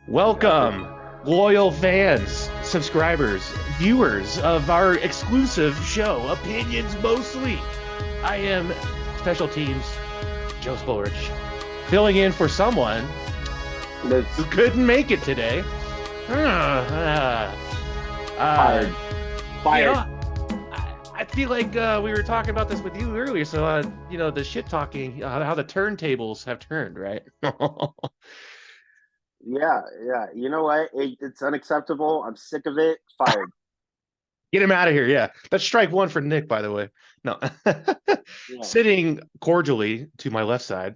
Welcome, loyal fans, subscribers, viewers of our exclusive show, Opinions Mostly. I am Special Teams Joe Spolrich, filling in for someone who couldn't make it today. Fired. Fired. I feel like we were talking about this with you earlier. So, the shit talking, how the turntables have turned, right? Yeah. You know what? It's unacceptable. I'm sick of it. Fired. Get him out of here. Yeah. That's strike one for Nick, by the way. No. Yeah. Sitting cordially to my left side,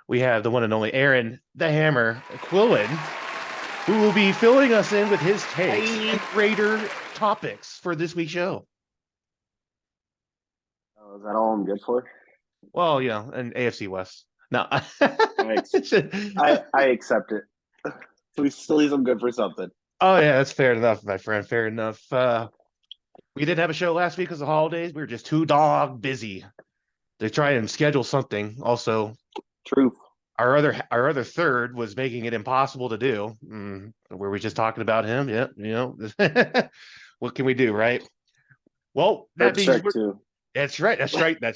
we have the one and only Aaron the Hammer Quillen, who will be filling us in with his takes and Raider topics for this week's show. Oh, is that all I'm good for? Well, yeah, and AFC West. No. I accept it. Please, I'm good for something. Oh, yeah, that's fair enough, my friend. Fair enough. We didn't have a show last week because of the holidays. We were just too dog busy to try and schedule something. Also, Truth. our other third was making it impossible to do. Were we just talking about him? Yeah, what can we do, right? Well, that being strike two. That's right. That's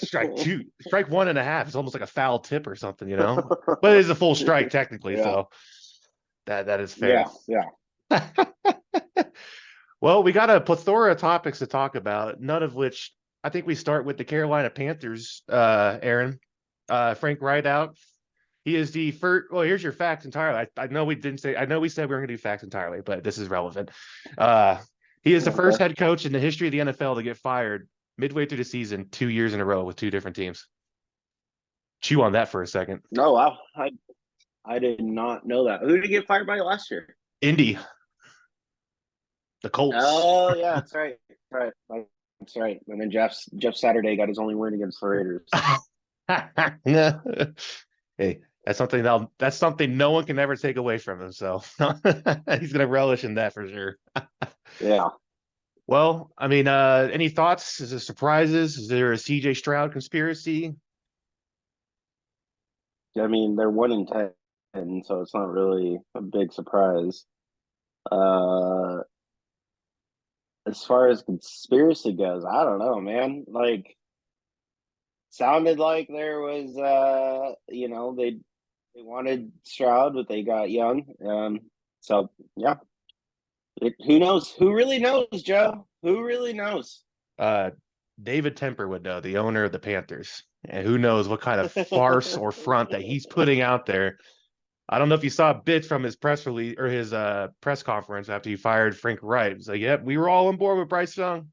strike two. Strike 1.5. It's almost like a foul tip or something, but it is a full strike technically. Yeah. So that is fair. Yeah. Well, we got a plethora of topics to talk about, none of which I think we start with the Carolina Panthers, Aaron. Frank Rideout. He is the first. Well, here's your facts entirely. I know we didn't say. I know we said we were going to do facts entirely, but this is relevant. He is the first head coach in the history of the NFL to get fired midway through the season 2 years in a row with two different teams. Chew on that for a second. No, wow. I did not know that. Who did he get fired by last year? Indy. The Colts. Oh, yeah, that's right. That's right. And then Jeff Saturday got his only win against the Raiders. Hey, that's something no one can ever take away from him. So he's gonna relish in that for sure. Yeah. Well, I mean, any thoughts? Is there surprises? Is there a CJ Stroud conspiracy? I mean, they're 1-10, so it's not really a big surprise. As far as conspiracy goes, I don't know, man. Like, sounded like there was, they wanted Stroud, but they got Young. So yeah, who knows? Who really knows, Joe? Who really knows? David Temper would know, the owner of the Panthers, and who knows what kind of farce or front that he's putting out there. I don't know if you saw bits from his press release or his press conference after he fired Frank Wright. It's like, yep, we were all on board with Bryce Young,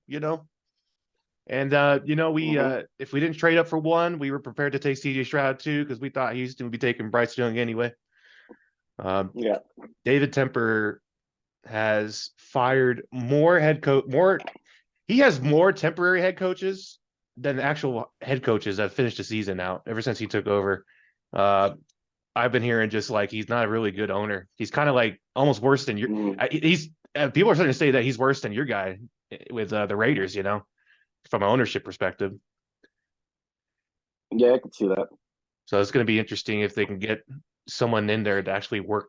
And we if we didn't trade up for one, we were prepared to take CJ Stroud too, because we thought Houston would be taking Bryce Young anyway. Yeah. David Temper has fired more he has more temporary head coaches than actual head coaches that finished the season out ever since he took over. I've been hearing just like he's not a really good owner. He's kind of like almost worse than your. People are starting to say that he's worse than your guy with the Raiders. From an ownership perspective. Yeah, I can see that. So it's going to be interesting if they can get someone in there to actually want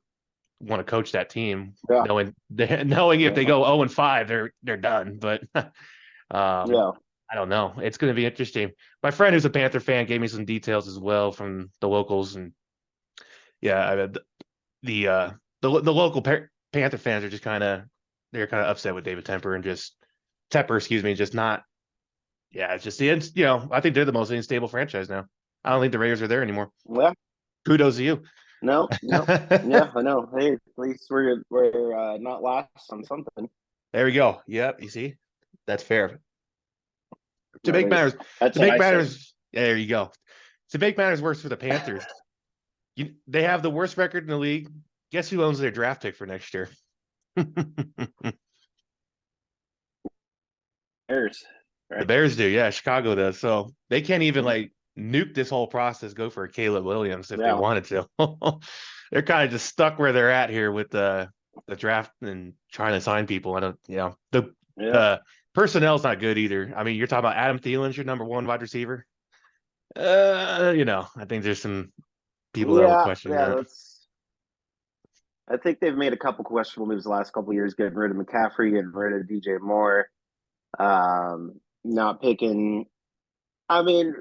to coach that team, knowing if they go 0-5, they're done. But I don't know. It's going to be interesting. My friend who's a Panther fan gave me some details as well from the locals, and the local Panther fans are just they're kind of upset with David Temper and just not. Yeah, it's just I think they're the most unstable franchise now. I don't think the Raiders are there anymore. Yeah. Kudos to you. No. Yeah, I know. Hey, at least we're not last on something. There we go. Yep, you see? That's fair. To make matters there you go. To make matters worse for the Panthers, they have the worst record in the league. Guess who owns their draft pick for next year? Bears. Right? The Bears do, yeah. Chicago does. So they can't even nuke this whole process, go for a Caleb Williams if they wanted to. They're kind of just stuck where they're at here with the draft and trying to sign people. The personnel's not good either. I mean, you're talking about Adam Thielen's your number one wide receiver. I think there's some people that will question that. I think they've made a couple questionable moves the last couple of years, getting rid of McCaffrey, getting rid of DJ Moore, not picking. I mean,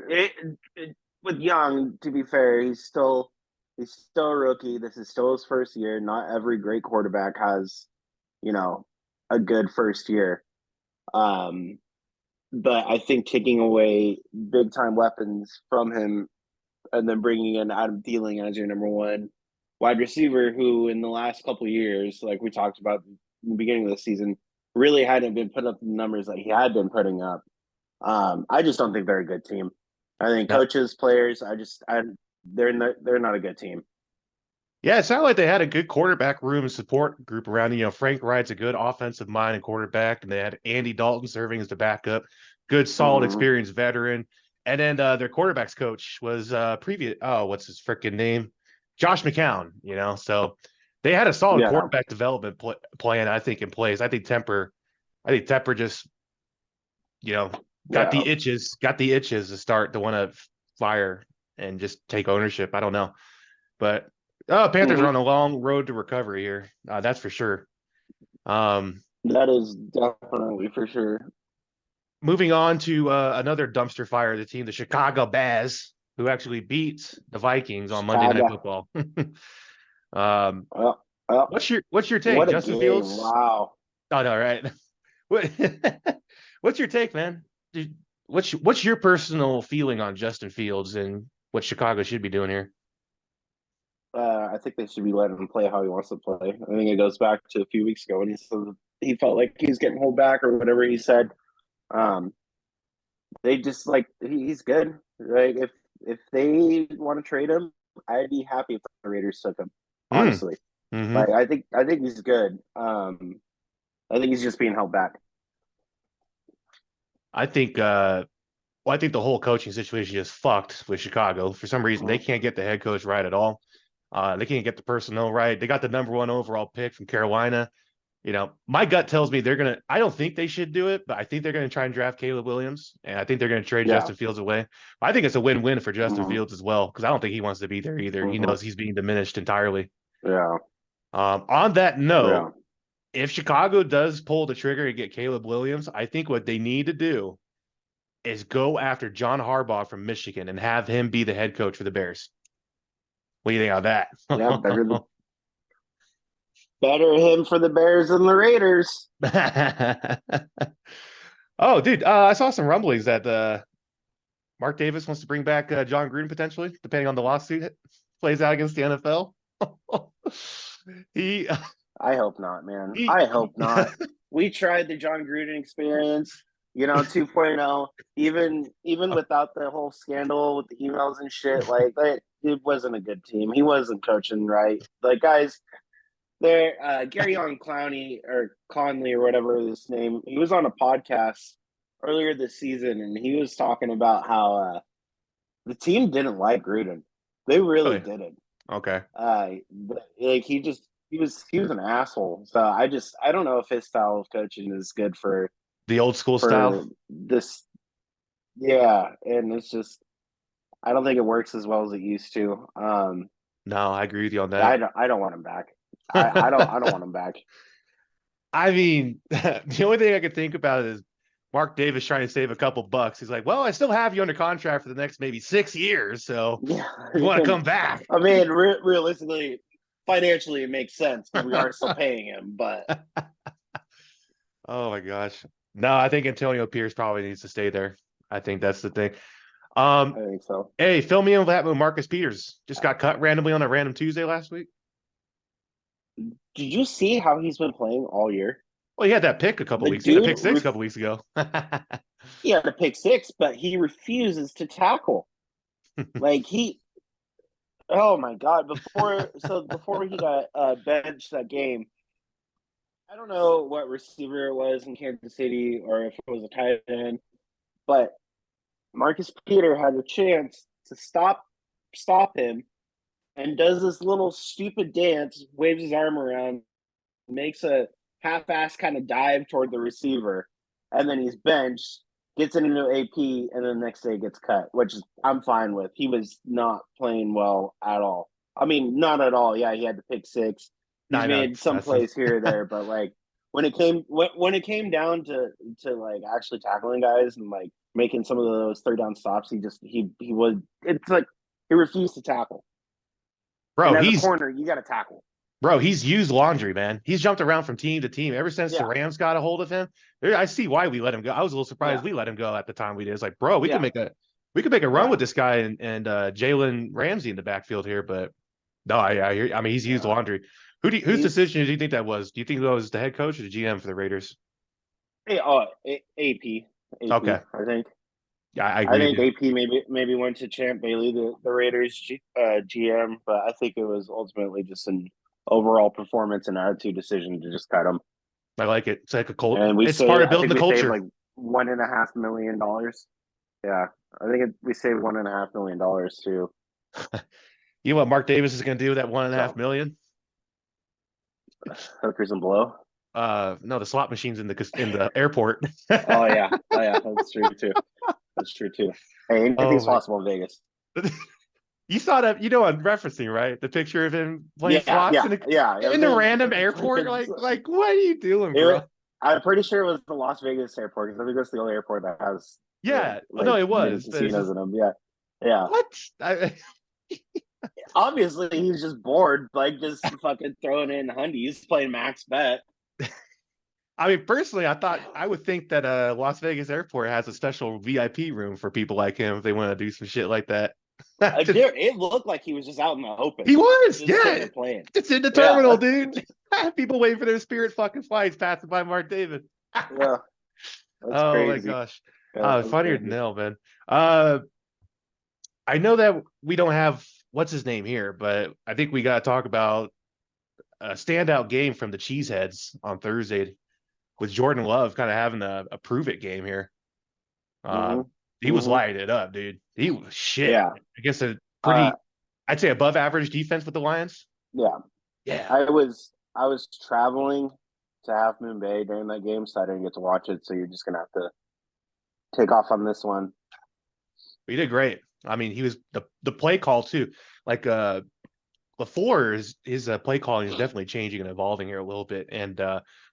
with Young, to be fair, he's still a rookie. This is still his first year. Not every great quarterback has, you know, a good first year. Um, but I think taking away big time weapons from him and then bringing in Adam Thielen as your number one wide receiver, who in the last couple of years, like we talked about in the beginning of the season, really hadn't been putting up the numbers that he had been putting up. I just don't think they're a good team. I think No. coaches, players, they're not a good team. Yeah, it sounded like they had a good quarterback room support group around. Frank Wright's a good offensive mind and quarterback, and they had Andy Dalton serving as the backup. Good, solid, Mm-hmm. experienced veteran. And then their quarterbacks coach was previous. Oh, what's his freaking name? Josh McCown. So they had a solid Yeah, quarterback development plan. I think in place. I think Tepper just you know yeah. got the itches to start to want to fire and just take ownership. I don't know. But Panthers are Mm-hmm. on a long road to recovery here. That's for sure. Um, That is definitely for sure. moving on to another dumpster fire, the team, the Chicago Bears, who actually beat the Vikings on Monday Night Chicago. Football. um, Well, well, what's your take, what a Justin game! Fields? Wow. Oh no, right. What, what's your take, man? What's your personal feeling on Justin Fields and what Chicago should be doing here? I think they should be letting him play how he wants to play. I think it goes back to a few weeks ago when he said he felt like he was getting hold back or whatever he said. Um, they just like he's good. Like if they want to trade him, I'd be happy if the Raiders took him. Mm, Honestly, hmm like I think he's good. I think he's just being held back. I think Well, I think the whole coaching situation is fucked with Chicago. For some reason, they Mhm. can't get the head coach right at all. They can't get the personnel right. They got the number one overall pick from Carolina. My gut tells me they're gonna. I don't think they should do it, but I think they're gonna try and draft Caleb Williams, and I think they're gonna trade Yeah. Justin Fields away. I think it's a win-win for Justin hmm Fields as well because I don't think he wants to be there either. He hmm knows he's being diminished entirely. Yeah. On that note, Yeah. if Chicago does pull the trigger and get Caleb Williams, I think what they need to do is go after John Harbaugh from Michigan and have him be the head coach for the Bears. What do you think of Yeah. Better that? better him for the Bears than the Raiders. Oh, dude, I saw some rumblings that Mark Davis wants to bring back John Gruden potentially, depending on the lawsuit plays out against the NFL. he I hope not, man. he, I he hope not. We tried the John Gruden experience, 2.0, even without the whole scandal with the emails and shit. Like that, it wasn't a good team. He wasn't coaching right. Like guys, there, Gary on Clowney or Conley or whatever his name. He was on a podcast earlier this season, and he was talking about how the team didn't like Gruden. They really really didn't. okay. Uh, like he was an asshole. So I don't know if his style of coaching is good The old school for style. this. Yeah, and it's just I don't think it works as well as it used to. No, I agree with you on that. I don't want him back. I don't want him back. I mean, the only thing I could think about is Mark Davis trying to save a couple bucks. He's like, "Well, I still have you under contract for the next maybe 6 years, so Yeah, if you want to come back." I mean, realistically, financially, it makes sense because we are still paying him. But Oh my gosh. No, I think Antonio Pierce probably needs to stay there. I think that's the thing. I Um, think so. hey, fill me in with that with Marcus Peters. Just got cut randomly on a random Tuesday last week. Did you see how he's been playing all year? Well, he had that pick a couple The weeks. He had a dude, pick six a couple weeks ago. he had a pick six, but he refuses to tackle. Like oh my god! Before he got benched that game, I don't know what receiver it was in Kansas City or if it was a tight end, but Marcus Peter had a chance to stop him and does this little stupid dance, waves his arm around, makes a half-ass kind of dive toward the receiver, and then he's benched, gets into AP, and then the next day gets cut, which is I'm fine with. He was not playing well at all. I mean, not at all. Yeah, he had to pick six. He's made some That's plays here or there, but like when it came down to like actually tackling guys and like making some of those third down stops, he was it's like he refused to tackle. And bro. as a corner, you got to tackle. He's used laundry, man. He's jumped around from team to team ever since the Yeah, Rams got a hold of him. I see why we let him go. I was a little surprised yeah, we let him go at the time we did. It's like, bro, yeah, we could make a run yeah, with this guy and Jalen Ramsey in the backfield here, but no, I mean he's used yeah. laundry. Whose He's decision do you think that was? Do you think that was the head coach or the GM for the Raiders? AP, Okay, I think. yeah, I I agree, think dude. AP maybe went to Champ Bailey, the Raiders GM, but I think it was ultimately just an overall performance and attitude decision to just cut him. I like it. It's like a cult. And It's part of I building think the we saved culture. like $1.5 million. Yeah, I think we saved $1.5 million too. You know what Mark Davis is going to do with that one and a half So million? hookers and blow. No, the slot machines in the airport. Oh yeah, that's true too. That's true too. Hey, Oh anything's my! possible in Vegas. You saw that? You know what I'm referencing, right? The picture of him playing Yeah, slots yeah, yeah. It in was a in random airport. freaking. Like what are you doing, bro? I'm pretty sure it was the Las Vegas airport because I think that's the only airport that has Yeah. Oh, no, like it mini was. But it's casinos just in them. Yeah, yeah. what? Obviously, he's just bored, like just fucking throwing in hundies, playing max bet. I mean, personally, I would think that Las Vegas airport has a special VIP room for people like him if they want to do some shit like that. It looked like he was just out in the open, He was, just sitting yeah. there playing. It's in the terminal, Yeah, dude. People waiting for their Spirit fucking flights passing by Mark David. yeah, that's Oh my crazy. gosh. Yeah, that's Funnier than crazy. hell, man. Uh, I know that we don't have what's his name here, but I think we got to talk about a standout game from the Cheeseheads on Thursday with Jordan Love kind of having a prove it game here. Uh, Hmm. he was Hmm. lighting it up, dude. He was shit Yeah, against a uh, pretty, I'd say, above average defense with the Lions. yeah. Yeah, I was traveling to Half Moon Bay during that game, so I didn't get to watch it. So you're just gonna have to take off on this one. he did great. I mean, he was the play call too. Like LaFleur is his play calling is definitely changing and evolving here a little bit. And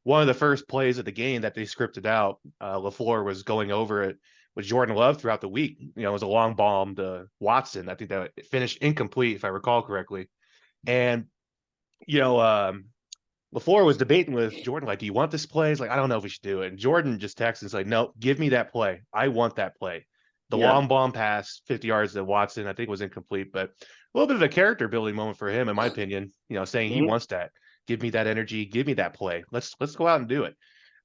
one of the first plays of the game that they scripted out, LaFleur was going over it with Jordan Love throughout the week. You know, it was a long bomb to Watson. I think that it finished incomplete, if I recall correctly. And you know, LaFleur was debating with Jordan, like, do you want this play? He's like, I don't know if we should do it. And Jordan just texted and said, like, no, give me that play. I want that play. The Yeah. long bomb pass, 50 yards to Watson, I think was incomplete, but a little bit of a character building moment for him, in my opinion, you know, saying he Hmm. wants that. Give me that energy, give me that play. Let's go out and do it.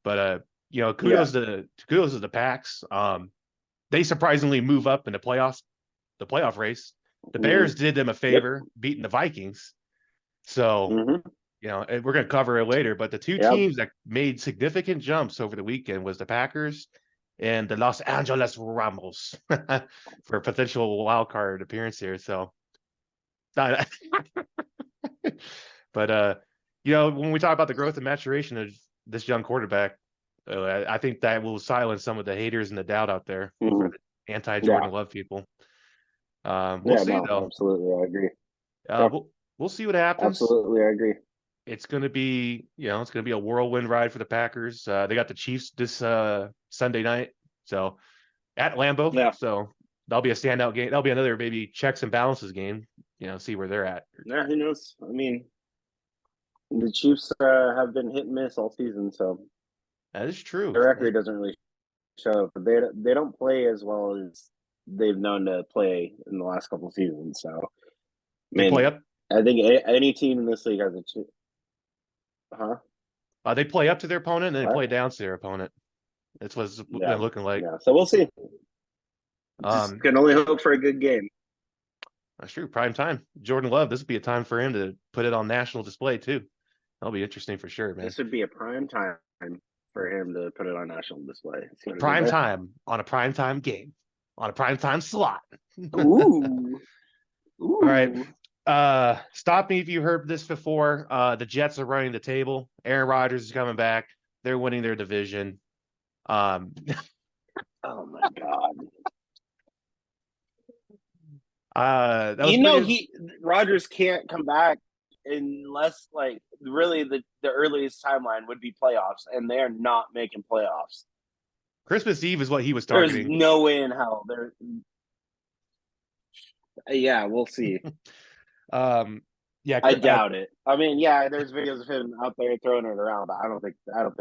But you know, Yeah. kudos to the Packs. They surprisingly move up in the playoff race. The Hmm. Bears did them a Yep. favor, beating the Vikings. So Hmm. you know, and we're going to cover it later, but the two Yep. teams that made significant jumps over the weekend was the Packers and the Los Angeles Ramos for a potential wild card appearance here. So, but you know, when we talk about the growth and maturation of this young quarterback, I think that will silence some of the haters and the doubt out there Hmm. for the anti-Jordan Yeah. Love people. We'll Yeah. see No. though. Absolutely, I agree. Yeah. We'll see what happens. Absolutely, I agree. It's going to be, you know, it's going to be a whirlwind ride for the Packers. They got the Chiefs this Sunday night, so at Lambeau. Yeah. So that'll be a standout game. That'll be another maybe checks and balances game. You know, see where they're at. Yeah. Who knows? I mean, the Chiefs have been hit and miss all season, so That is true. their record doesn't really show. But they don't play as well as they've known to play in the last couple of seasons. So, I They play mean, up. I think any team in this league has a chance. Huh? They play up to their opponent and they What? play down to their opponent. That's what it's Yeah. been looking like. Yeah. So we'll see. Just Um, can only hope for a good game. that's true. Prime time. Jordan Love. This would be a time for him to put it on national display too. That'll be interesting for sure, man. This would be a prime time for him to put it on national display. See what I did Prime there? time on a prime time game on a prime time slot. Ooh. All right. Ooh. Stop me if you heard this before. The Jets are running the table. Aaron Rodgers is coming back. They're winning their division. Um, Oh my God. that was pretty. He Rogers can't come back unless like really the earliest timeline would be playoffs, and they're not making playoffs. Christmas Eve is what he was There's targeting. no way in hell. There, yeah, we'll see. Yeah, I doubt it. I mean, yeah, there's videos of him out there throwing it around, but I don't think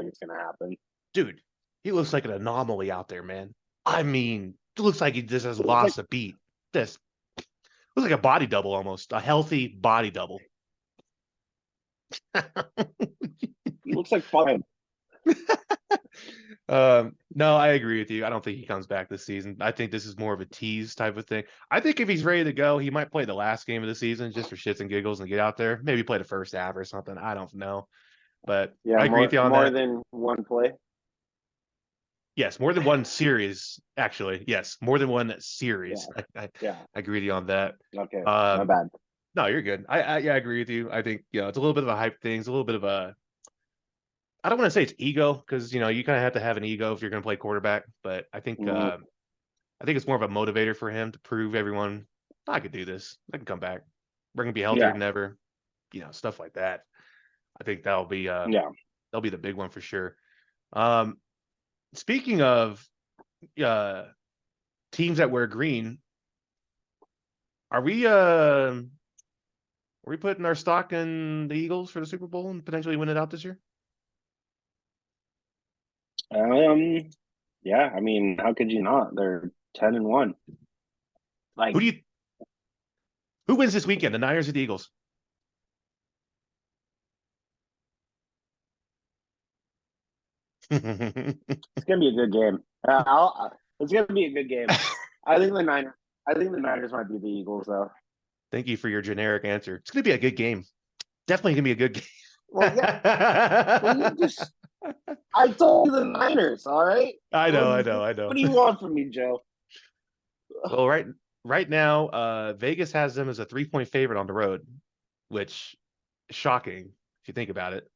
it's gonna happen. dude, he looks like an anomaly out there, man. I mean, it looks like he just has It's like lost a beat. This looks like a body double almost, a healthy body double. he looks like fun. No, I agree with you. I don't think he comes back this season. I think this is more of a tease type of thing. I think if he's ready to go, he might play the last game of the season just for shits and giggles and get out there. Maybe play the first half or something. I don't know. But Yeah, I agree with you on more that. than one play. Yes, more than one series, actually. Yes, more than one Yeah, series. I yeah. agree with you on that. Okay, my Um, bad. no, you're good. I agree with you. I think, it's a little bit of a hype thing. It's a little bit of a, I don't want to say it's ego because, you kind of have to have an ego if you're going to play quarterback. But Mhm. I think it's more of a motivator for him to prove everyone I could do this. I can come back. We're going to be healthier Yeah, than ever. Stuff like that. I think yeah. that'll be the big one for sure. Um, Speaking of uh teams that wear green, are we putting our stock in the Eagles for the Super Bowl and potentially win it out this year? Um, yeah. I mean, how could you not? They're 10-1. Who Like, do you who wins this weekend? The Niners or the Eagles? it's gonna be a good game. It's gonna be a good game. I think the Niners. I think the Niners might be the Eagles, though. Thank you for your generic answer. It's gonna be a good game. Definitely gonna be a good game. Well, yeah. Well, you just. I told you the Niners. All right. I What, know, I know, I what know. do you want from me, Joe? Well, right now, Vegas has them as a 3-point favorite on the road, which is shocking if you think about it.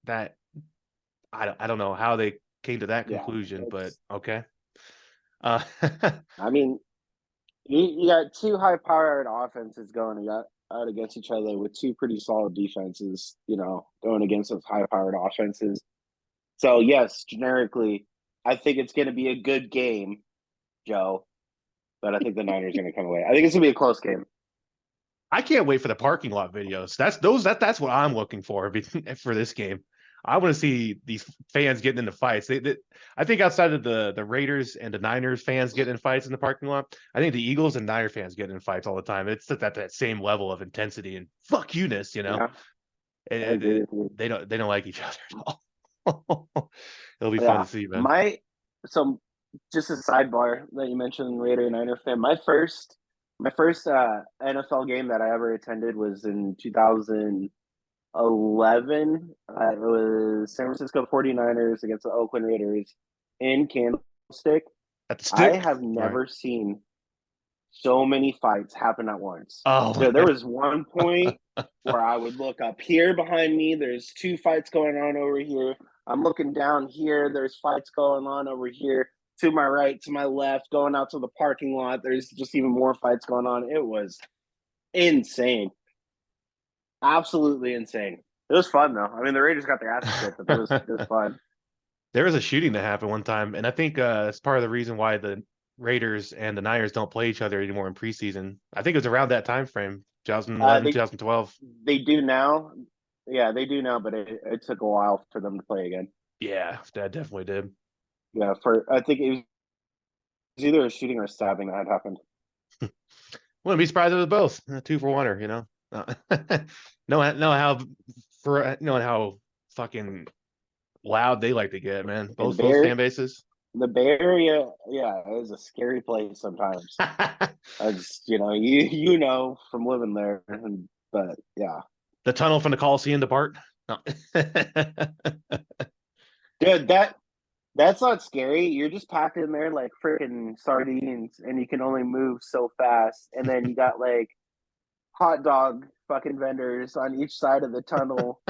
That I don't know how they came to that Yeah, conclusion, but it's. okay. Uh, I mean, you got two high-powered offenses going out against each other with two pretty solid defenses. Going against those high-powered offenses. So yes, generically, I think it's going to be a good game, Joe. But I think the Niners are going to come away. I think it's going to be a close game. I can't wait for the parking lot videos. That's what I'm looking for for this game. I want to see these fans getting into fights. I think outside of the Raiders and the Niners fans getting in fights in the parking lot, I think the Eagles and Niner fans get in fights all the time. It's at that same level of intensity and fuck you-ness, Yeah, I It, agree it, with you. they don't like each other at all. It'll be fun Yeah, to see, man. my so just a sidebar that you mentioned, Raider Niner fan. My first NFL game that I ever attended was in 2011. It was San Francisco 49ers against the Oakland Raiders in Candlestick. At the I stick, have right? never seen so many fights happen at once. Oh There was one point where I would look up here behind me. There's two fights going on over here. I'm looking down here. There's fights going on over here. To my right, to my left, going out to the parking lot. There's just even more fights going on. It was insane. Absolutely insane. It was fun though. I mean, the Raiders got their asses kicked, but it was fun. there was a shooting that happened one time, and I think that's part of the reason why the Raiders and the Niners don't play each other anymore in preseason. I think it was around that time frame, 2011, They 2012. they do now. Yeah, they do now, but it took a while for them to play again. Yeah, that definitely did. Yeah, for I think it was either a shooting or a stabbing that had happened. Wouldn't be surprised if it was both. Two for one, know how knowing how fucking loud they like to get, man. And Both fan bases. The Bay Area, yeah, it is a scary place sometimes. I just, from living there, but yeah, The tunnel from the Coliseum to Bart. No. dude, that's not scary. You're just packed in there like freaking sardines, and you can only move so fast. And then you got like hot dog fucking vendors on each side of the tunnel.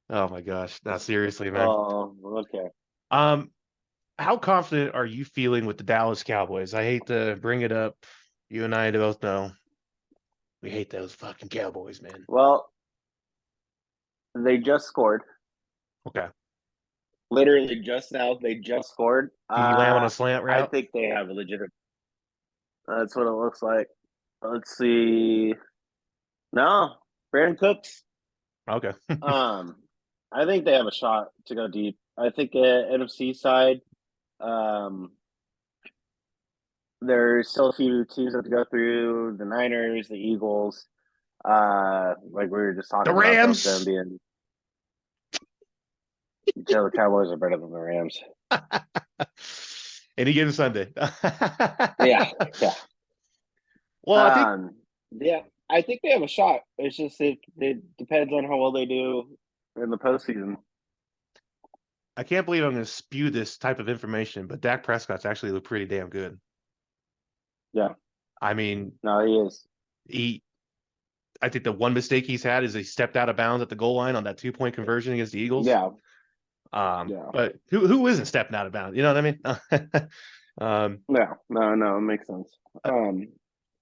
Oh my gosh. No, seriously, man. Oh, okay. Um, how confident are you feeling with the Dallas Cowboys? I hate to bring it up. You and I both know We hate those fucking Cowboys, man. Well, they just scored. Okay. Literally just now, they just scored. CD Lamb on a slant I route. think they have a legitimate. That's what it looks like. Let's see. No, Brandon Cooks. Okay. Um, I think they have a shot to go deep. I think NFC side, um, there's still a few teams that have to go through. The Niners, the Eagles. Like we were just The talking about both them Rams. being. Joe, the Cowboys are better than the Rams. Any given Sunday. Yeah, yeah. Well, I think Yeah, I think they have a shot. It's just it depends on how well they do in the postseason. I can't believe I'm going to spew this type of information, but Dak Prescott's actually looked pretty damn good. Yeah, I mean, no, he is. he. I think the one mistake he's had is he stepped out of bounds at the goal line on that 2-point conversion against the Eagles. Yeah, yeah. But who isn't stepping out of bounds? You know what I mean? No, it makes sense.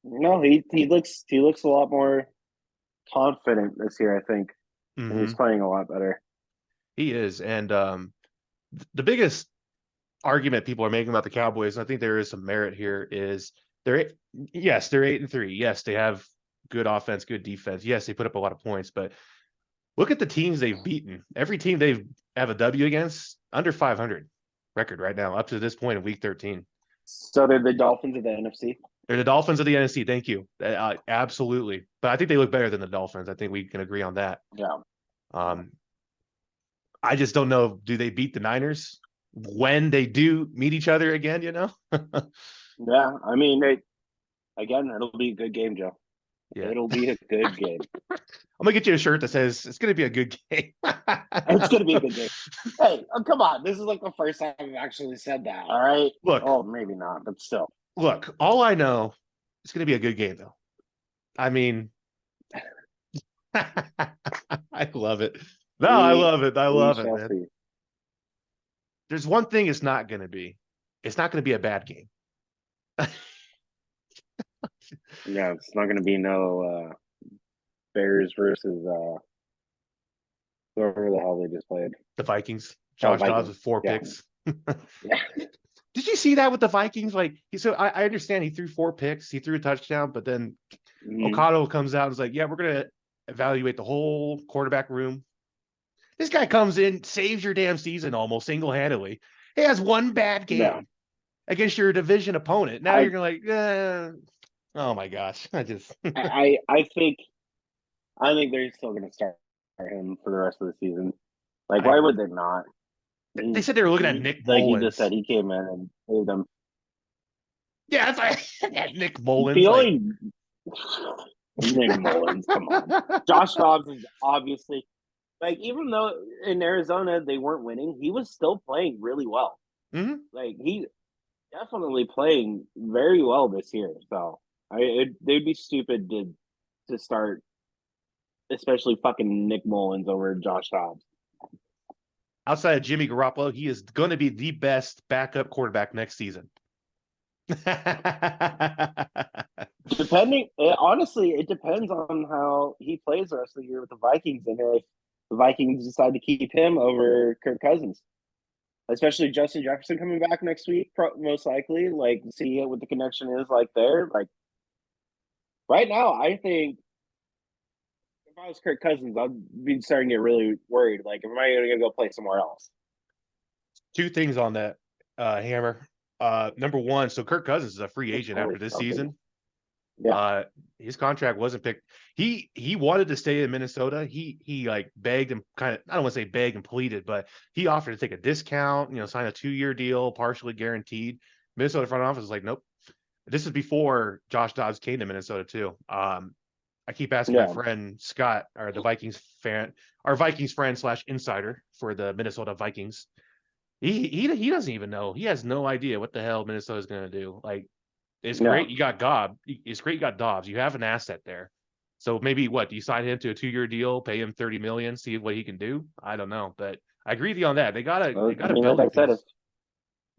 No, he looks a lot more confident this year. I think, and he's mhm, playing a lot better. he is, and the biggest argument people are making about the Cowboys, and I think there is some merit here, is they're 8-3. Yes, they have good offense, good defense. Yes, they put up a lot of points, but look at the teams they've beaten. Every team they've have a W against under 500 record right now, up to this point in week 13. So they're the Dolphins of the NFC. They're the Dolphins of the NFC. Thank you. Absolutely. But I think they look better than the Dolphins. I think we can agree on that. Yeah, Um, I just don't know. Do they beat the Niners when they do meet each other again? yeah. I mean, again, it'll be a good game, Joe. Yeah. It'll be a good game. I'm gonna get you a shirt that says it's gonna be a good game. It's gonna be a good game. Hey, come on! This is like the first time I've actually said that. All right. Look, Oh, maybe not, but still. look. All I know, it's gonna be a good game, though. I mean, I love it. No, I We love it. I we love it, shall man. see. There's one thing it's not gonna be. It's not gonna be a bad game. Yeah, it's not gonna be no Bears versus whoever the hell they just played. The Vikings. Oh, Josh Dobbs Vikings. with 4 Yeah, picks. yeah, Did you see that with the Vikings? Like, I understand he threw 4 picks, he threw a touchdown, but then mm-hmm. Okado comes out and is like, "Yeah, we're gonna evaluate the whole quarterback room." This guy comes in, saves your damn season almost single handedly. He has one bad Yeah. game against your division opponent. Now I you're gonna oh my gosh, I just I think they're still gonna start him for the rest of the season. Like, I why agree. would they not? They said they were looking at Nick Like you just said, Mullins. he came in and saved them. Yeah, it's like that Nick Mullins. The Like, only Nick Mullins, come on. Josh Dobbs is obviously like, even though in Arizona they weren't winning, he was still playing really well. mhm. Like, he definitely playing very well this year. So they'd be stupid to start, especially fucking Nick Mullins over Josh Dobbs. Outside of Jimmy Garoppolo, he is going to be the best backup quarterback next season. Honestly, it depends on how he plays the rest of the year with the Vikings, and if the Vikings decide to keep him over Kirk Cousins, especially Justin Jefferson coming back next week, most likely. Like, see what the connection is like there. Like, right now, I think if I was Kirk Cousins, I'd be starting to get really worried. Like, am I going to go play somewhere else? 2 things on that, Hammer. Number one, so Kirk Cousins is a free agent after this season. Yeah. His contract wasn't picked. He wanted to stay in Minnesota. He like begged and kind of, I don't want to say begged and pleaded, but he offered to take a discount, sign a 2-year deal, partially guaranteed. Minnesota front office was like, nope. This is before Josh Dobbs came to Minnesota too. I keep asking my Yeah. friend Scott, or the Vikings fan, our Vikings friend / insider for the Minnesota Vikings. He doesn't even know. He has no idea what the hell Minnesota's going to do. Like, it's great. You got Gobb. It's great. You got Dobbs. You have an asset there. So maybe do you sign him to a 2-year deal, pay him $30 million, see what he can do? I don't know, but I agree with you on that. They gotta build Like I a said, piece.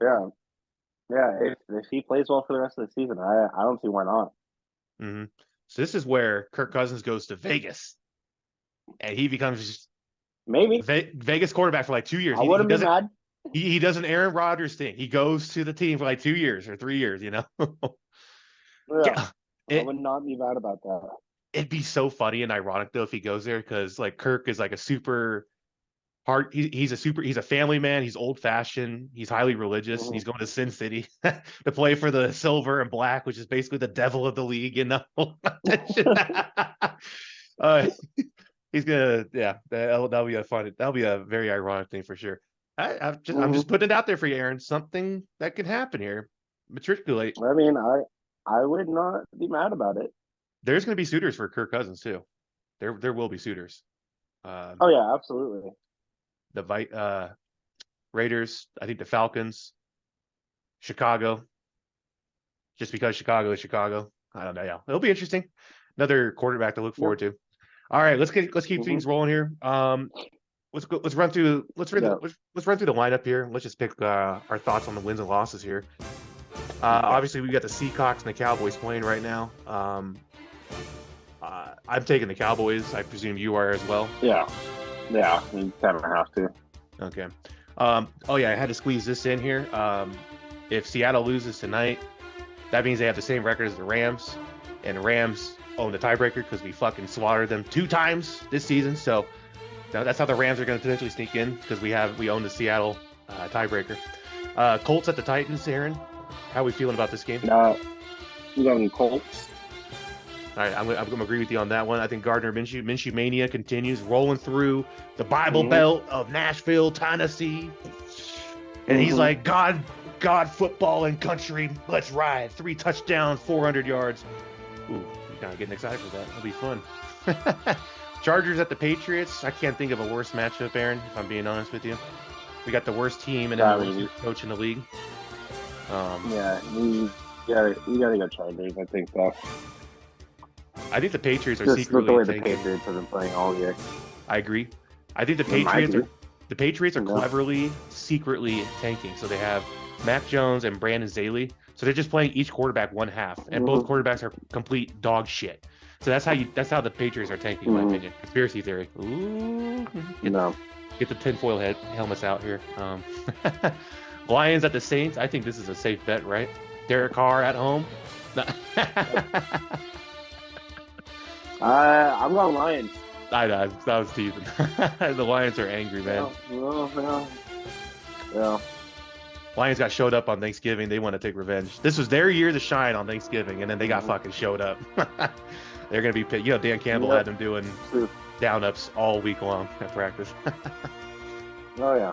yeah. If he plays well for the rest of the season, I don't see why not. Mm-hmm. So this is where Kirk Cousins goes to Vegas, and he becomes Maybe. Vegas quarterback for like 2 years. I wouldn't be mad. He does an Aaron Rodgers thing. He goes to the team for like 2 years or 3 years. Yeah. Yeah, I would not be mad about that. it'd be so funny and ironic though if he goes there because like Kirk is like a super hard. He's a family man. He's old fashioned. He's highly religious. Mhm. He's going to Sin City to play for the silver and black, which is basically the devil of the league. uh, he's gonna, yeah. That'll be that'll be a very ironic thing for sure. I'm just Mhm. putting it out there for you, Aaron. Something that could happen here. Matriculate. I mean, I would not be mad about it. There's going to be suitors for Kirk Cousins too. There will be suitors. Oh yeah, absolutely. The Raiders, I think the Falcons, Chicago, just because Chicago is Chicago. I don't know. Yeah, it'll be interesting. Another quarterback to look forward to. All right, let's keep things rolling here. Let's run through let's run through the lineup here. Let's just pick our thoughts on the wins and losses here. Obviously, we got the Seahawks and the Cowboys playing right now. I'm taking the Cowboys. I presume you are as well. Yeah, you kind of have to. Okay. Oh yeah, I had to squeeze this in here. If Seattle loses tonight, that means they have the same record as the Rams, and the Rams own the tiebreaker because we fucking slaughtered them 2 times this season. So that's how the Rams are going to potentially sneak in because we own the Seattle tiebreaker. Colts at the Titans, Aaron. How are we feeling about this game? You got any Colts? All right, I'm going to agree with you on that one. I think Gardner Minshew mania continues rolling through the Bible Belt of Nashville, Tennessee, and he's like, God, football and country, let's ride. 3 touchdowns, 400 yards. Ooh, I'm kind of getting excited for that. That'll be fun. Chargers at the Patriots. I can't think of a worse matchup, Aaron, if I'm being honest with you. We got the worst team and the worst coach in the league. You gotta go Chargers. I think so. I think the Patriots are Just secretly the way the tanking. Patriots have been playing all year. I agree. I think the Patriots are cleverly, secretly tanking. So they have Mac Jones and Brandon Staley. So they're just playing each quarterback one half, and both quarterbacks are complete dog shit. So that's how the Patriots are tanking, in my opinion. Conspiracy theory. Ooh. Get the tinfoil helmets out here. Lions at the Saints. I think this is a safe bet, right? Derek Carr at home. I'm going Lions. I was teasing. The Lions are angry, man. Yeah. Lions got showed up on Thanksgiving. They want to take revenge. This was their year to shine on Thanksgiving, and then they got fucking showed up. They're gonna be pissed. Dan Campbell had them doing down ups all week long at practice. Oh yeah.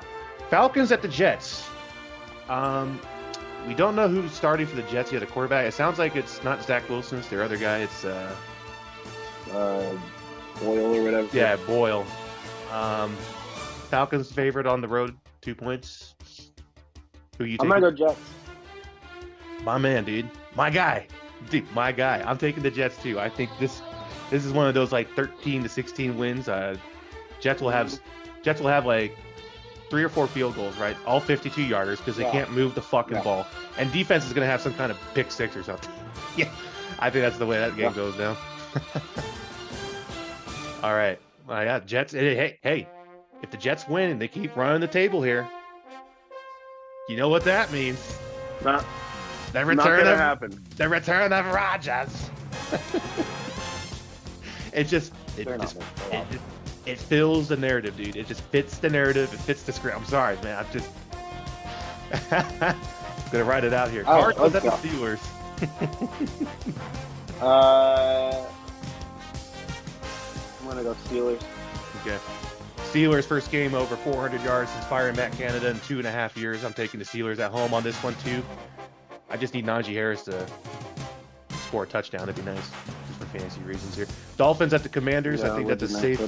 Falcons at the Jets. We don't know who's starting for the Jets yet. A quarterback. It sounds like it's not Zach Wilson. It's their other guy. It's Boyle or whatever. Yeah, Boyle. Falcons favorite on the road, 2 points. Who you taking? I'm gonna go Jets. My man, dude. My guy. Dude, my guy. I'm taking the Jets too. I think this is one of those like 13 to 16 wins. Jets will have like 3 or 4 field goals, right? All 52 yarders because they can't move the fucking ball. And defense is gonna have some kind of pick 6 or something. Yeah, I think that's the way that game goes down. All right, I got Jets. Hey, if the Jets win and they keep running the table here, you know what that means? Not return gonna of happen. The return of Rodgers. It fills the narrative, dude. It just fits the narrative. It fits the script. I'm sorry, man. I'm just gonna write it out here. Cardinals at the Steelers. I'm gonna go Steelers. Okay. Steelers first game over 400 yards since firing Matt Canada in 2.5 years. I'm taking the Steelers at home on this one too. I just need Najee Harris to score a touchdown. That'd be nice, just for fantasy reasons here. Dolphins at the Commanders. I think that's a safe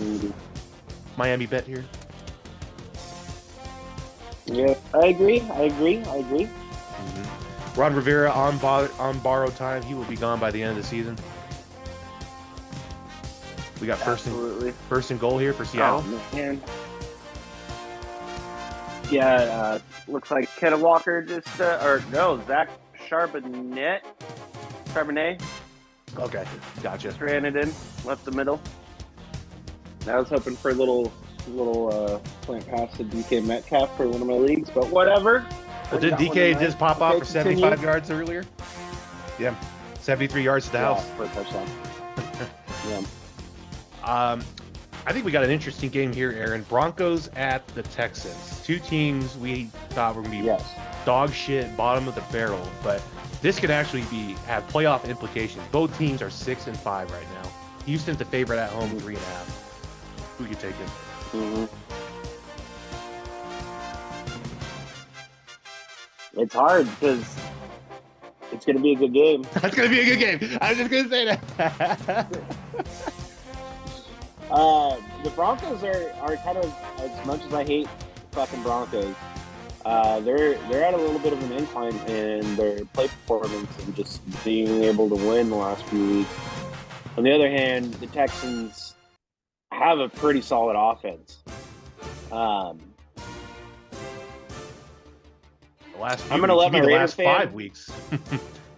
Miami bet here. Yeah, I agree. Mm-hmm. Ron Rivera on borrowed time. He will be gone by the end of the season. We got first and goal here for Seattle. Oh, man. Yeah, looks like Kenneth Walker Zach Charbonnet. Okay, gotcha. Just ran it in, left the middle. I was hoping for a little plant pass to DK Metcalf for one of my leagues, but whatever. Well, didn't DK just pop off for 75 yards earlier? Yeah, 73 yards to the house for a touchdown. Yeah. I think we got an interesting game here, Aaron. Broncos at the Texans. Two teams we thought were going to be dog shit, bottom of the barrel, but this could actually have playoff implications. Both teams are 6-5 right now. Houston's the favorite at home, 3.5. Who you taking? Mm-hmm. It's hard because it's going to be a good game. That's going to be a good game. I was just going to say that. The Broncos are kind of, as much as I hate fucking Broncos, they're at a little bit of an incline in their play performance and just being able to win the last few weeks. On the other hand, the Texans have a pretty solid offense. I'm going to let my Raider last 5 weeks.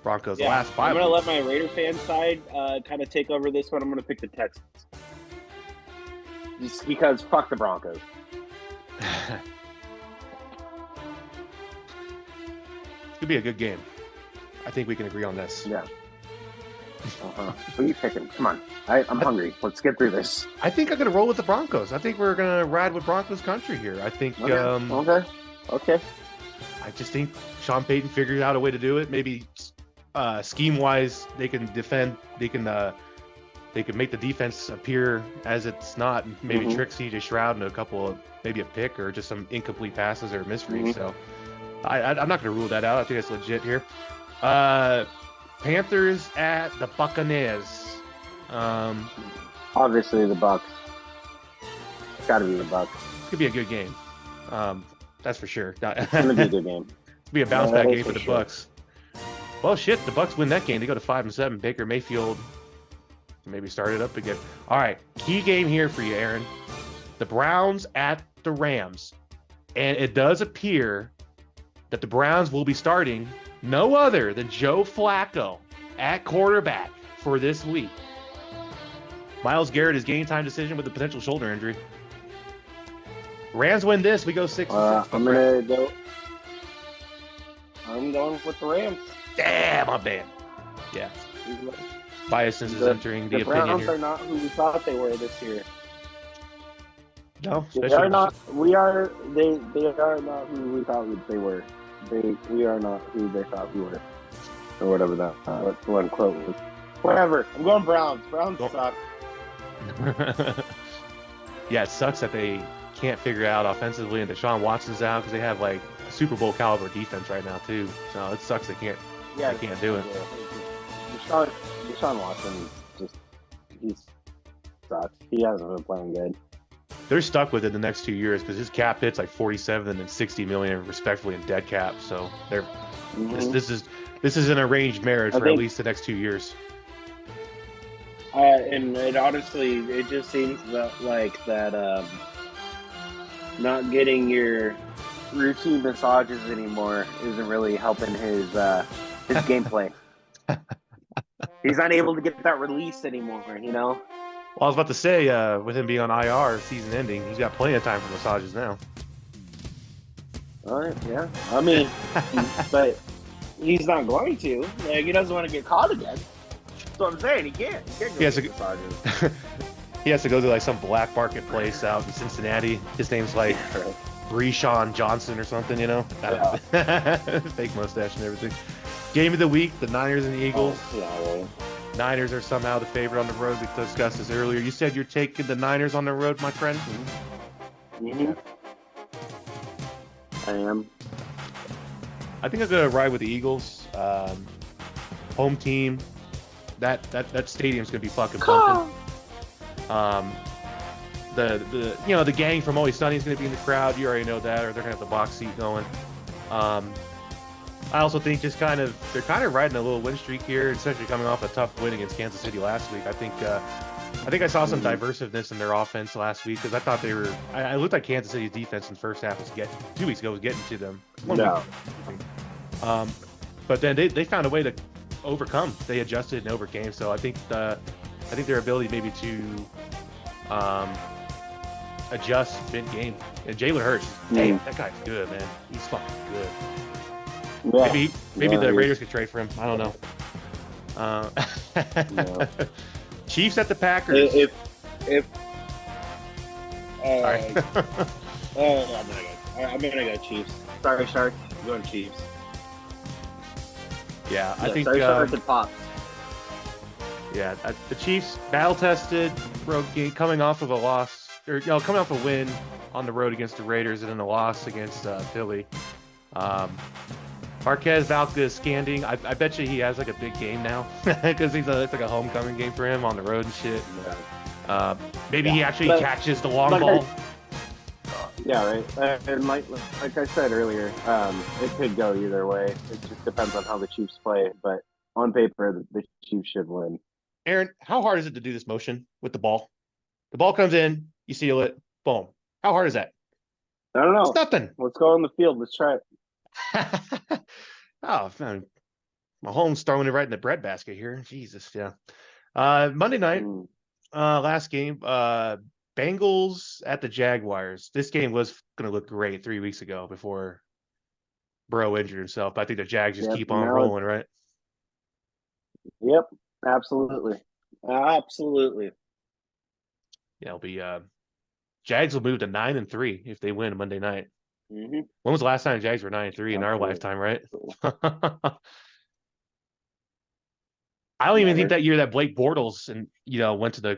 Broncos, the last 5 I'm going to weeks. let my Raider fan side kind of take over this one. I'm going to pick the Texans. Just because fuck the Broncos. Could be a good game. I think we can agree on this. Yeah. Who are you picking? Come on. I'm hungry. Let's get through this. I think I'm going to roll with the Broncos. I think we're going to ride with Broncos country here. I think. Okay. I just think Sean Payton figured out a way to do it. Maybe scheme-wise, they can defend. They can make the defense appear as it's not. Maybe trick CJ Stroud into a couple of maybe a pick or just some incomplete passes or misreads. So I'm not going to rule that out. I think that's legit here. Panthers at the Buccaneers. Obviously the Bucs. It's got to be the Bucs. It's gonna be a good game. That's for sure. It's gonna be a good game. It's be a bounce back game for the Bucs. Well, shit, the Bucs win that game. They go to 5-7. Baker Mayfield maybe start it up again. All right, key game here for you, Aaron. The Browns at the Rams, and it does appear that the Browns will be starting no other than Joe Flacco at quarterback for this week. Myles Garrett is game time decision with a potential shoulder injury. Rams win this, we go 6-6. I'm going with the Rams. Damn, I'm bad. Yeah. Biasness is entering the opinion Browns here. are not who we thought they were this year. No, they are not. They are not who we thought they were. We are not who they thought we were, or whatever that one quote was. Whatever. I'm going Browns. Browns suck. Yeah, it sucks that they can't figure out offensively, and Deshaun Watson's out because they have like a Super Bowl caliber defense right now too. So it sucks they can't. Yeah, they can't do it. Yeah. Deshaun Watson he sucks. He hasn't been playing good. They're stuck with it the next 2 years because his cap hits like 47 and 60 million respectively in dead cap. So they're this is an arranged marriage for at least the next 2 years. And it honestly, it just seems that not getting your routine massages anymore isn't really helping his gameplay. He's not able to get that release anymore, you know? Well, I was about to say, with him being on IR, season ending, he's got plenty of time for massages now. All right, yeah. I mean, but he's not going to. Like, he doesn't want to get caught again. That's what I'm saying. He can't. He can't go get massages. He has to go to like some black market place out in Cincinnati. His name's like Breeshawn Johnson or something, you know? Yeah. Fake mustache and everything. Game of the week, the Niners and the Eagles. Oh, yeah, right. Niners are somehow the favorite on the road. We discussed this earlier. You said you're taking the Niners on the road, my friend? Mm-hmm. I am. I think I'm going to ride with the Eagles. Home team. That stadium's going to be fucking pumping. The gang from Always Sunny is going to be in the crowd. You already know that, or they're going to have the box seat going. I also think they're kind of riding a little win streak here, especially coming off a tough win against Kansas City last week. I think I saw some diversiveness in their offense last week because I thought they were. I looked at Kansas City's defense in the first half 2 weeks ago was getting to them. No. But then they found a way to overcome. They adjusted and overcame. So I think their ability maybe to adjust mid-game. And Jalen Hurts, damn, that guy's good, man. He's fucking good. Yeah. Maybe the Raiders could trade for him. I don't know. No. Chiefs at the Packers. If Sorry. I'm gonna go Chiefs. Sorry, Shark. I'm going Chiefs. Yeah, I think. Sorry, Shark and Pops. Yeah, the Chiefs battle-tested, road game, coming off of a loss, or coming off a win on the road against the Raiders, and then a loss against Philly. Marquez Valdes-Scantling, I bet you he has like a big game now because it's like a homecoming game for him on the road and shit. Maybe he actually catches the long ball. Yeah, right. And like I said earlier, it could go either way. It just depends on how the Chiefs play. But on paper, the Chiefs should win. Aaron, how hard is it to do this motion with the ball? The ball comes in, you seal it, boom. How hard is that? I don't know. It's nothing. Let's go on the field. Let's try it. Oh, man. Mahomes throwing it right in the breadbasket here. Jesus, yeah. Monday night, last game, Bengals at the Jaguars. This game was going to look great 3 weeks ago before Burrow injured himself. But I think the Jags just keep on rolling, right? Yep, absolutely. Absolutely. Yeah, it'll be Jags will move to 9-3 if they win Monday night. Mm-hmm. When was the last time the Jags were 9-3 in our lifetime, right? I don't even think that year that Blake Bortles and went to the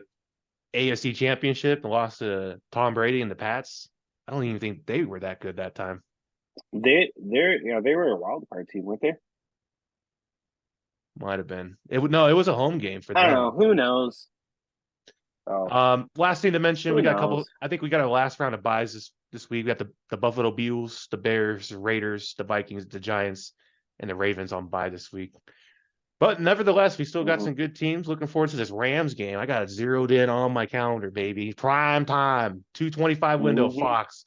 AFC Championship and lost to Tom Brady and the Pats. I don't even think they were that good that time. They were a wild card team, weren't they? Might have been. It was a home game for them. I don't know. Who knows? Oh. Last thing to mention, we got a couple. knows? I think we got our last round of buys this week. We got the Buffalo Bills, the Bears, the Raiders, the Vikings, the Giants, and the Ravens on bye this week. But nevertheless, we still got some good teams. Looking forward to this Rams game. I got it zeroed in on my calendar, baby. Prime time, 2:25 window, Fox.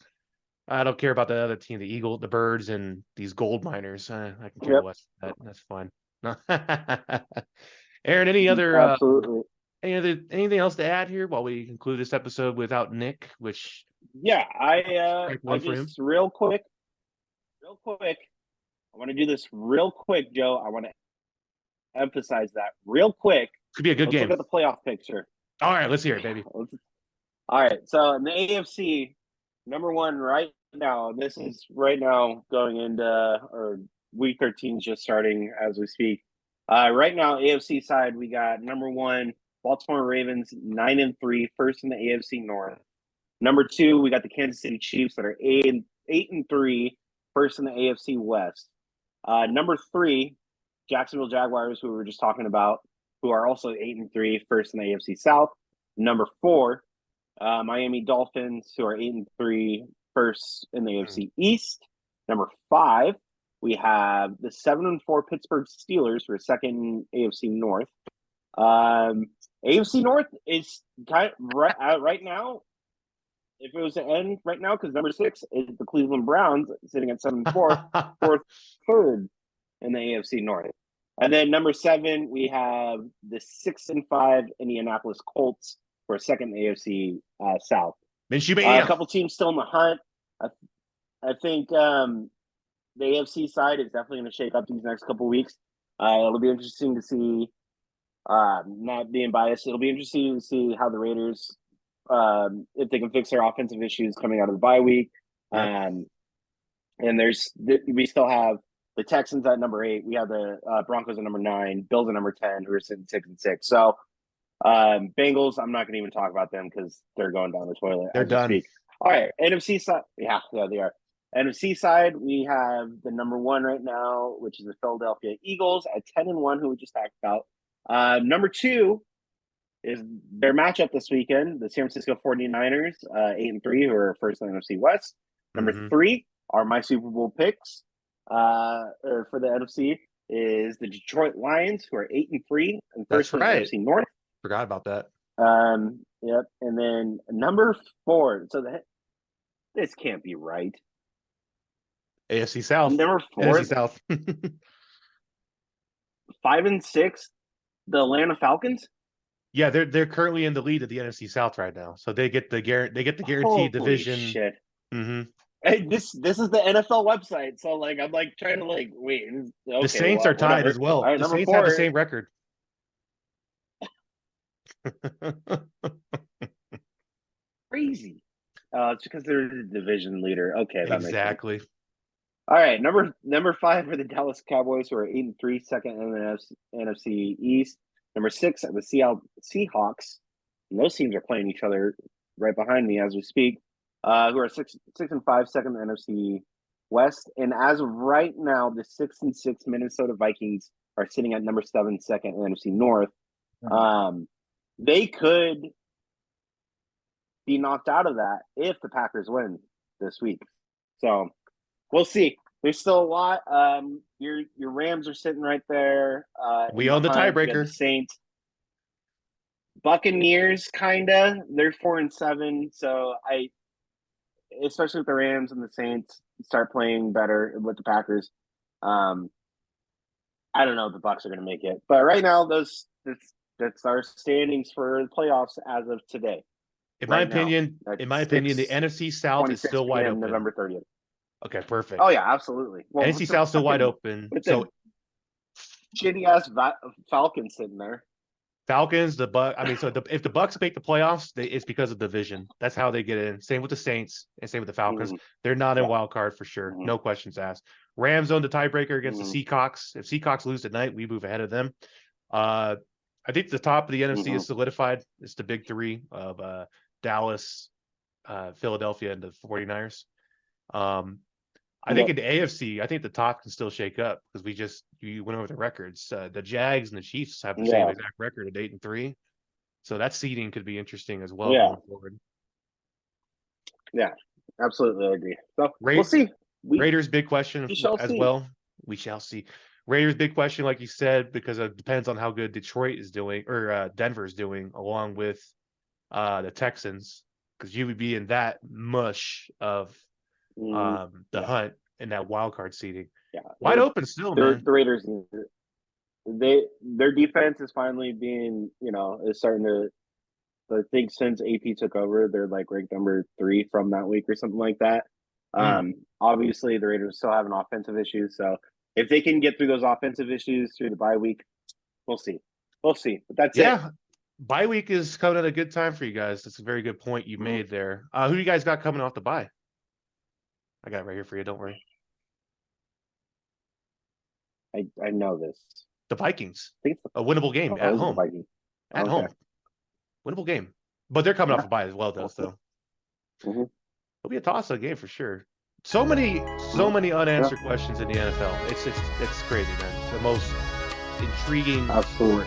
I don't care about the other team, the Birds, and these gold miners. I can care less. That's fine. Aaron, Absolutely. anything else to add here while we conclude this episode without Nick? I just real quick. I want to do this real quick, Joe. I want to emphasize that real quick. Could be a good game. Look at the playoff picture. All right, let's hear it, baby. All right, so in the AFC, number one right now. This is right now going into or week 13 just starting as we speak. Right now, AFC side, we got number one Baltimore Ravens 9-3, first in the AFC North. Number two, we got the Kansas City Chiefs that are 8-3, first in the AFC West. Number three, Jacksonville Jaguars, who we were just talking about, who are also 8-3, first in the AFC South. Number four, Miami Dolphins, who are 8-3, first in the AFC East. Number five, we have the 7-4 Pittsburgh Steelers, who are second in AFC North. AFC North is kind of right now. If it was to end right now, because number 6 is the Cleveland Browns, sitting at 7-4, fourth, third in the AFC North. And then number 7, we have the 6-5 Indianapolis Colts for second in the AFC South. A couple teams still in the hunt. I think the AFC side is definitely going to shake up these next couple weeks. It'll be interesting to see. Not being biased, it'll be interesting to see how the Raiders, if they can fix their offensive issues coming out of the bye week. And we still have the Texans at number 8. We have the Broncos at number 9, Bills at number 10, who are sitting 6-6. So Bengals, I'm not going to even talk about them because they're going down the toilet. They're done. All right, NFC side. Yeah, they are. NFC side, we have the number 1 right now, which is the Philadelphia Eagles at 10-1, who we just talked about. Number 2 is their matchup this weekend, the San Francisco 49ers, 8-3, who are first in the NFC West. Number 3 are my Super Bowl picks for the NFC is the Detroit Lions, who are 8-3 and first in the NFC North. Forgot about that. Yep. And then number 4. So this can't be right. AFC South. Number 4. AFC South. 5-6, the Atlanta Falcons. Yeah, they're currently in the lead of the NFC South right now, so they get the guaranteed Holy division. shit! hmm Hey, this is the NFL website, so like I'm like trying to like wait. Okay, The Saints are tied whatever. as well. All right, The number Saints have the 4. same record. Crazy. It's because they're the division leader. Okay, that makes sense. Exactly. All right, number 5 are the Dallas Cowboys, who are 8-3, second in the NFC East. Number 6 are the Seattle Seahawks. And those teams are playing each other right behind me as we speak. Who are 6-5, second in the NFC West. And as of right now, the 6-6 Minnesota Vikings are sitting at number 7, second in the NFC North. They could be knocked out of that if the Packers win this week. So we'll see. There's still a lot. Your Rams are sitting right there. We own the tiebreaker. The Saints, Buccaneers, kinda. They're 4-7. So especially with the Rams and the Saints, start playing better with the Packers. I don't know if the Bucs are going to make it, but right now that's our standings for the playoffs as of today. In my opinion, the NFC South is still wide open. November 30th. Okay, perfect. Oh yeah, absolutely. Well, NFC South still wide open. So shitty ass Falcons sitting there. Falcons, the Buck. I mean, so if the Bucks make the playoffs, it's because of division. That's how they get in. Same with the Saints and same with the Falcons. They're not in wild card for sure. No questions asked. Rams own the tiebreaker against the Seahawks. If Seahawks lose tonight, we move ahead of them. I think the top of the NFC is solidified. It's the big three of Dallas, Philadelphia, and the 49ers. I think in the AFC, I think the top can still shake up because you went over the records. The Jags and the Chiefs have the same exact record at 8-3, so that seeding could be interesting as well going forward. Yeah, absolutely, I agree. So we'll see. Raiders big question as well. We shall see. Raiders big question, like you said, because it depends on how good Detroit is doing or Denver is doing, along with the Texans, because you would be in that mush of the hunt in that wild card seeding. Yeah, wide open still, man. The Raiders, their defense is finally being, is starting to. I think since AP took over, they're like ranked number 3 from that week or something like that. Obviously, the Raiders still have an offensive issue, so if they can get through those offensive issues through the bye week, we'll see. But that's it. Bye week is coming at a good time for you guys. That's a very good point you made there. Who do you guys got coming off the bye? I got it right here for you. Don't worry. I know this. The Vikings. I think it's a winnable game at home. At home. Winnable game. But they're coming off a bye as well, though. So it'll be a toss-up game for sure. So many unanswered questions in the NFL. It's crazy, man. The most intriguing sport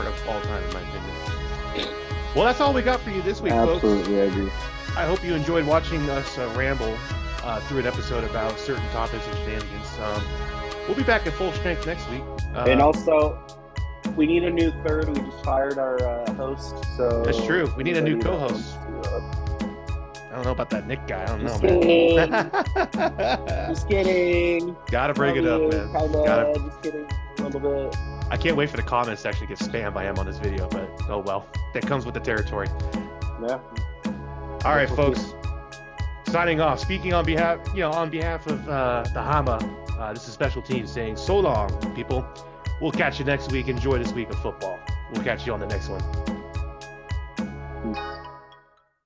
of all time, in my opinion. Well, that's all we got for you this week, folks. Absolutely, I agree. I hope you enjoyed watching us ramble through an episode about certain topics and shenanigans. We'll be back at full strength next week. And also, we need a new third. We just fired our host. So that's true. We need a new co-host. I don't know about that Nick guy. I don't know, man. Just kidding. Gotta bring it up, man. Just kidding. A little bit. I can't wait for the comments to actually get spammed by him on this video, but oh well. That comes with the territory. Yeah. All right, folks. Signing off. Speaking on behalf of the Hama, this is Special Teams saying so long, people. We'll catch you next week. Enjoy this week of football. We'll catch you on the next one.